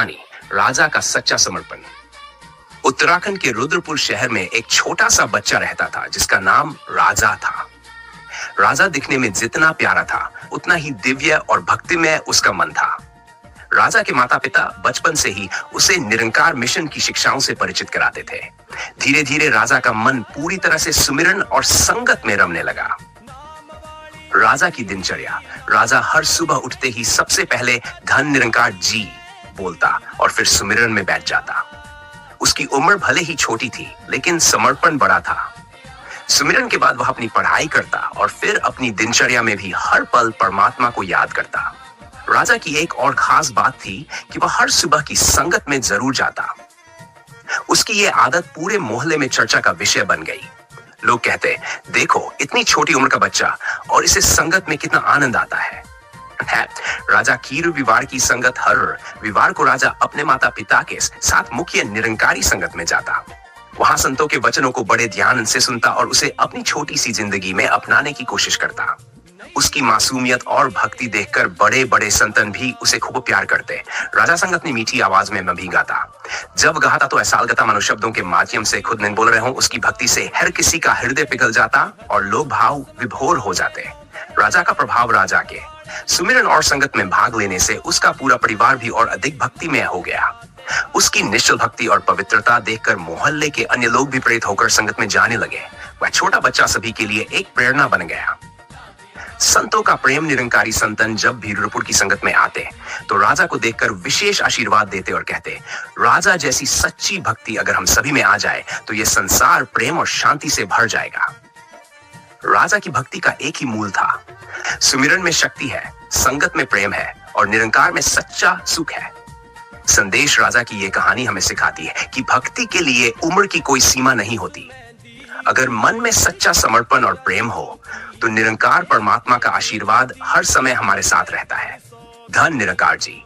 कहानी राजा का सच्चा समर्पण। उत्तराखंड के रुद्रपुर शहर में एक छोटा सा बच्चा रहता था जिसका नाम राजा था। राजा दिखने में जितना प्यारा था उतना ही दिव्य और भक्तिमय उसका मन था। राजा के माता पिता बचपन से ही उसे निरंकार मिशन की शिक्षाओं से परिचित कराते थे। धीरे धीरे राजा का मन पूरी तरह से सुमिरन और संगत में रमने लगा। राजा की दिनचर्या। राजा हर सुबह उठते ही सबसे पहले धन निरंकार जी बोलता और फिर सुमिरन में बैठ जाता। उसकी उम्र भले ही छोटी थी लेकिन समर्पण बड़ा था। सुमिरन के बाद वह अपनी पढ़ाई करता और फिर अपनी दिनचर्या में भी हर पल परमात्मा को याद करता। राजा की एक और खास बात थी कि वह हर सुबह की संगत में जरूर जाता। उसकी यह आदत पूरे मोहल्ले में चर्चा का विषय बन गई। लोग कहते, देखो इतनी छोटी उम्र का बच्चा और इसे संगत में कितना आनंद आता है। राजा की रविवार की संगत। हर रविवार को राजा अपने माता पिता के साथ मुख्य निरंकारी संगत में जाता। वहां संतों के वचनों को बड़े ध्यान से सुनता और उसे अपनी छोटी सी जिंदगी में अपनाने की कोशिश करता। उसकी मासूमियत और भक्ति देखकर बड़े बड़े संतन भी उसे खूब प्यार करते। राजा संग अपनी मीठी आवाज में मैं भी गाता। जब गाता तो ऐसा लगता मानो शब्दों के माध्यम से खुद नहीं बोल रहे हो। उसकी भक्ति से हर किसी का हृदय पिघल जाता और लोग भाव विभोर हो जाते। राजा का प्रभाव। राजा के सुमिरन और संगत में भाग लेने से उसका पूरा परिवार भी और अधिक भक्तिमय हो गया। उसकी निश्चल भक्ति और पवित्रता देखकर मोहल्ले के अन्य लोग भी प्रेरित होकर संगत में जाने लगे। वह छोटा बच्चा सभी के लिए एक प्रेरणा बन गया। संतों का प्रेम। निरंकारी संतन जब भी रुद्रपुर की संगत में आते तो राजा को देखकर विशेष आशीर्वाद देते और कहते, राजा जैसी सच्ची भक्ति अगर हम सभी में आ जाए तो यह संसार प्रेम और शांति से भर जाएगा। राजा की भक्ति का एक ही मूल था। सुमिरन में शक्ति है, संगत में प्रेम है और निरंकार में सच्चा सुख है। संदेश। राजा की यह कहानी हमें सिखाती है कि भक्ति के लिए उम्र की कोई सीमा नहीं होती। अगर मन में सच्चा समर्पण और प्रेम हो तो निरंकार परमात्मा का आशीर्वाद हर समय हमारे साथ रहता है। धन निरंकार जी।